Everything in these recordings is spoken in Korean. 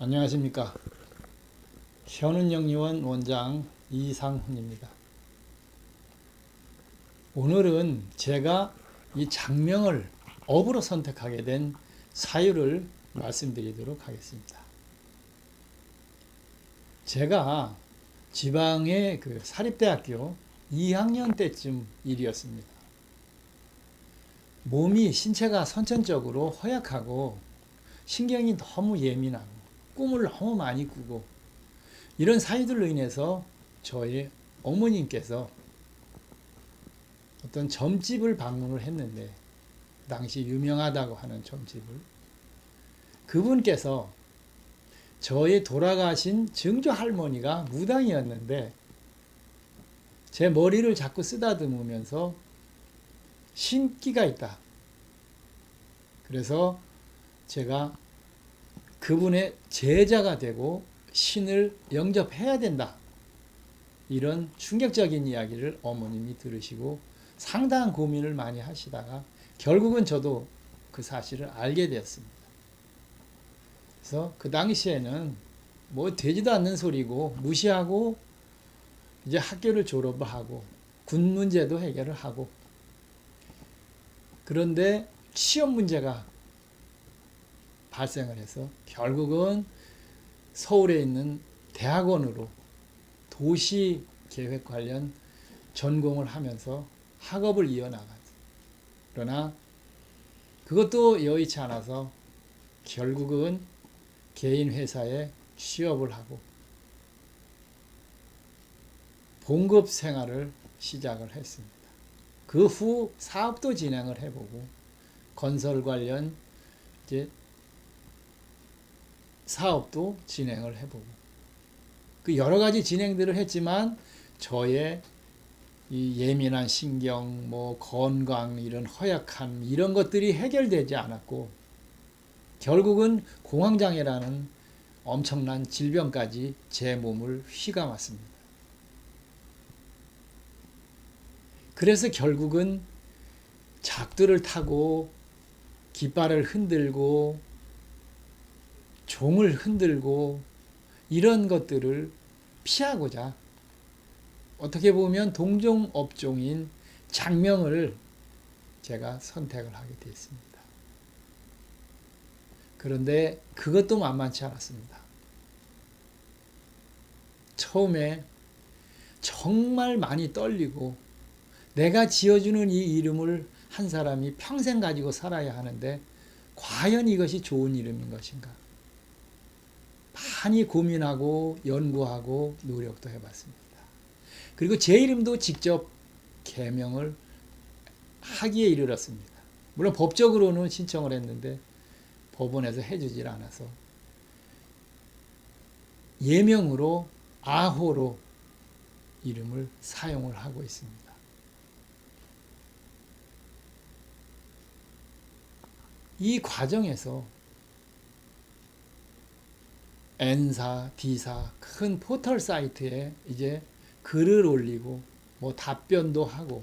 안녕하십니까. 현은영리원 원장 이상훈입니다. 오늘은 제가 이 장명을 업으로 선택하게 된 사유를 말씀드리도록 하겠습니다. 제가 지방의 사립대학교 2학년 때쯤 일이었습니다. 몸이 신체가 선천적으로 허약하고 신경이 너무 예민하고 꿈을 너무 많이 꾸고 이런 사유들로 인해서 저희 어머님께서 어떤 점집을 방문을 했는데, 당시 유명하다고 하는 점집을, 그분께서 저희 돌아가신 증조 할머니가 무당이었는데 제 머리를 자꾸 쓰다듬으면서 신기가 있다. 그래서 제가 그분의 제자가 되고 신을 영접해야 된다. 이런 충격적인 이야기를 어머님이 들으시고 상당한 고민을 많이 하시다가 결국은 저도 그 사실을 알게 되었습니다. 그래서 그 당시에는 뭐 되지도 않는 소리고 무시하고 이제 학교를 졸업을 하고 군 문제도 해결을 하고, 그런데 시험 문제가 발생을 해서 결국은 서울에 있는 대학원으로 도시 계획 관련 전공을 하면서 학업을 이어나가죠. 그러나 그것도 여의치 않아서 결국은 개인 회사에 취업을 하고 봉급 생활을 시작을 했습니다. 그 후 사업도 진행을 해보고 건설 관련 이제 사업도 진행을 해보고 그 여러 가지 진행들을 했지만 저의 이 예민한 신경, 뭐 건강, 이런 허약함, 이런 것들이 해결되지 않았고 결국은 공황장애라는 엄청난 질병까지 제 몸을 휘감았습니다. 그래서 결국은 작두를 타고 깃발을 흔들고 종을 흔들고 이런 것들을 피하고자 어떻게 보면 동종업종인 장명을 제가 선택을 하게 되었습니다. 그런데 그것도 만만치 않았습니다. 처음에 정말 많이 떨리고 내가 지어주는 이 이름을 한 사람이 평생 가지고 살아야 하는데 과연 이것이 좋은 이름인 것인가? 많이 고민하고 연구하고 노력도 해봤습니다. 그리고 제 이름도 직접 개명을 하기에 이르렀습니다. 물론 법적으로는 신청을 했는데 법원에서 해주질 않아서 예명으로 아호로 이름을 사용을 하고 있습니다. 이 과정에서 N사, D사 큰 포털 사이트에 이제 글을 올리고 뭐 답변도 하고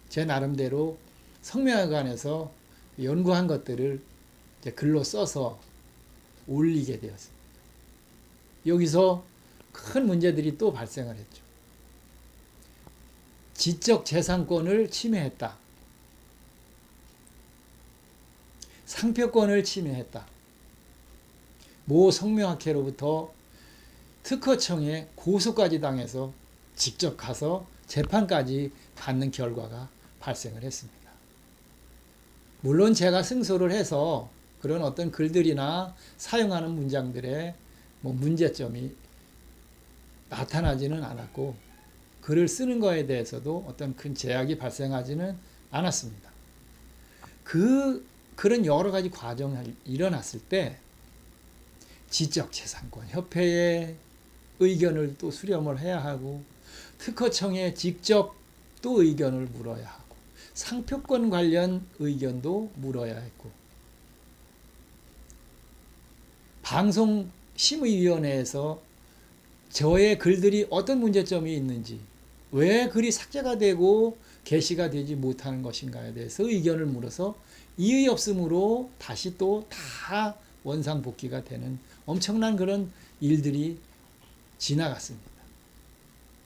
제 나름대로 성명학관에서 연구한 것들을 이제 글로 써서 올리게 되었습니다. 여기서 큰 문제들이 또 발생을 했죠. 지적 재산권을 침해했다. 상표권을 침해했다. 모 성명학회로부터 특허청에 고소까지 당해서 직접 가서 재판까지 받는 결과가 발생을 했습니다. 물론 제가 승소를 해서 그런 어떤 글들이나 사용하는 문장들에 뭐 문제점이 나타나지는 않았고 글을 쓰는 거에 대해서도 어떤 큰 제약이 발생하지는 않았습니다. 그런 여러 가지 과정이 일어났을 때 지적재산권 협회의 의견을 또 수렴을 해야 하고 특허청에 직접 또 의견을 물어야 하고 상표권 관련 의견도 물어야 했고 방송심의위원회에서 저의 글들이 어떤 문제점이 있는지, 왜 글이 삭제가 되고 게시가 되지 못하는 것인가에 대해서 의견을 물어서 이의 없음으로 다시 또 다 원상복귀가 되는 엄청난 그런 일들이 지나갔습니다.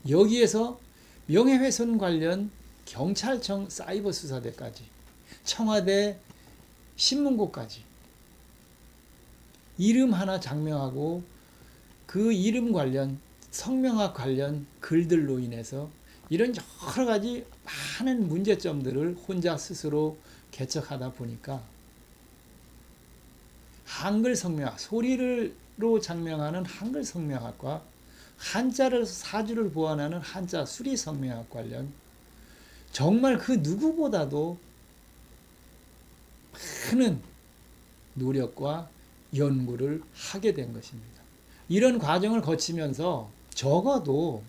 여기에서 명예훼손 관련 경찰청 사이버 수사대까지, 청와대 신문고까지 이름 하나 장명하고 그 이름 관련 성명학 관련 글들로 인해서 이런 여러 가지 많은 문제점들을 혼자 스스로 개척하다 보니까 한글 성명학, 소리로 장명하는 한글 성명학과 한자를 사주를 보완하는 한자 수리 성명학 관련 정말 그 누구보다도 많은 노력과 연구를 하게 된 것입니다. 이런 과정을 거치면서 적어도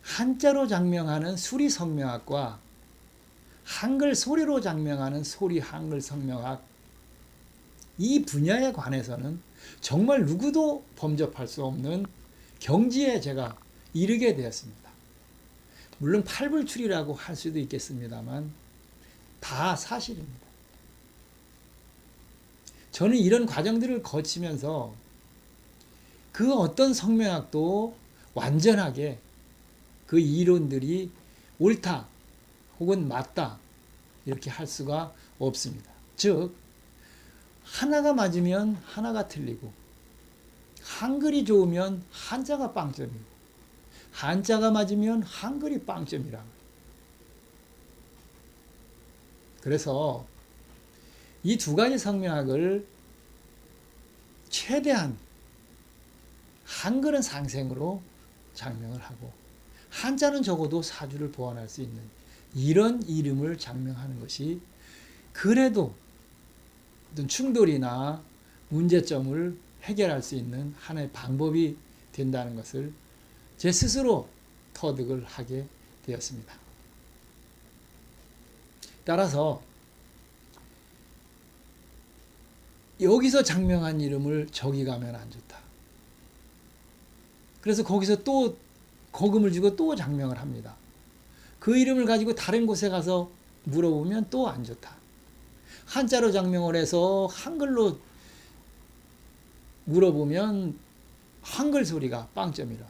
한자로 장명하는 수리 성명학과 한글 소리로 장명하는 소리 한글 성명학, 이 분야에 관해서는 정말 누구도 범접할 수 없는 경지에 제가 이르게 되었습니다. 물론 팔불출이라고 할 수도 있겠습니다만 다 사실입니다. 저는 이런 과정들을 거치면서 그 어떤 성명학도 완전하게 그 이론들이 옳다 혹은 맞다 이렇게 할 수가 없습니다. 즉 하나가 맞으면 하나가 틀리고, 한글이 좋으면 한자가 빵점이고, 한자가 맞으면 한글이 빵점이라. 그래서 이 두 가지 성명학을 최대한 한글은 상생으로 장명을 하고 한자는 적어도 사주를 보완할 수 있는 이런 이름을 장명하는 것이 그래도 어떤 충돌이나 문제점을 해결할 수 있는 하나의 방법이 된다는 것을 제 스스로 터득을 하게 되었습니다. 따라서 여기서 장명한 이름을 저기 가면 안 좋다. 그래서 거기서 또 거금을 주고 또 장명을 합니다. 그 이름을 가지고 다른 곳에 가서 물어보면 또 안 좋다. 한자로 장명을 해서 한글로 물어보면 한글 소리가 빵점이라.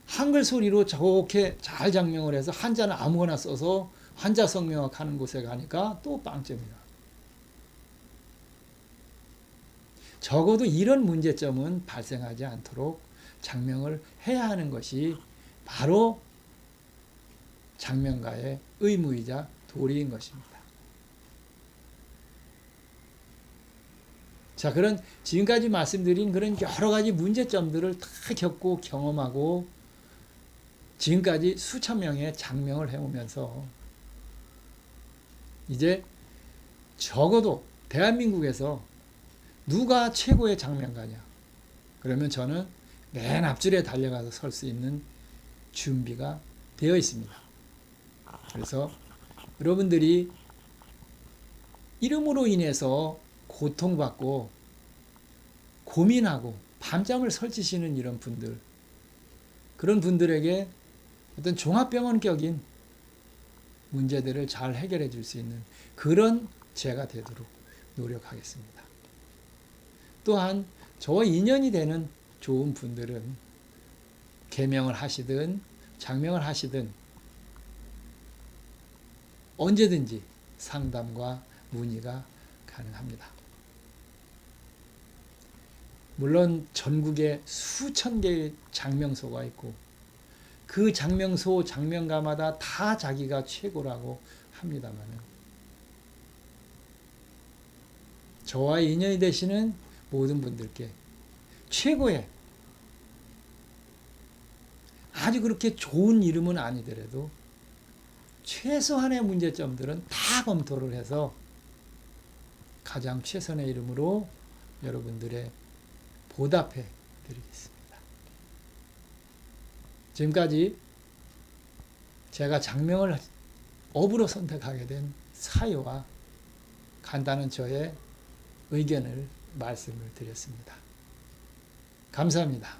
한글 소리로 좋게 잘 장명을 해서 한자는 아무거나 써서 한자 성명학 하는 곳에 가니까 또 빵점이라. 적어도 이런 문제점은 발생하지 않도록 장명을 해야 하는 것이 바로 장명가의 의무이자 도리인 것입니다. 자, 그런 지금까지 말씀드린 그런 여러 가지 문제점들을 다 겪고 경험하고 지금까지 수천 명의 장명을 해오면서 이제 적어도 대한민국에서 누가 최고의 장명가냐? 그러면 저는 맨 앞줄에 달려가서 설 수 있는 준비가 되어 있습니다. 그래서 여러분들이 이름으로 인해서 고통받고 고민하고 밤잠을 설치시는 이런 분들, 그런 분들에게 어떤 종합병원격인 문제들을 잘 해결해 줄 수 있는 그런 제가 되도록 노력하겠습니다. 또한 저와 인연이 되는 좋은 분들은 개명을 하시든 장명을 하시든 언제든지 상담과 문의가 가능합니다. 물론 전국에 수천 개의 장명소가 있고 그 장명소, 장명가마다 다 자기가 최고라고 합니다마는 저와 인연이 되시는 모든 분들께 최고의 아주 그렇게 좋은 이름은 아니더라도 최소한의 문제점들은 다 검토를 해서 가장 최선의 이름으로 여러분들의 보답해 드리겠습니다. 지금까지 제가 장명을 업으로 선택하게 된 사유와 간단한 저의 의견을 말씀을 드렸습니다. 감사합니다.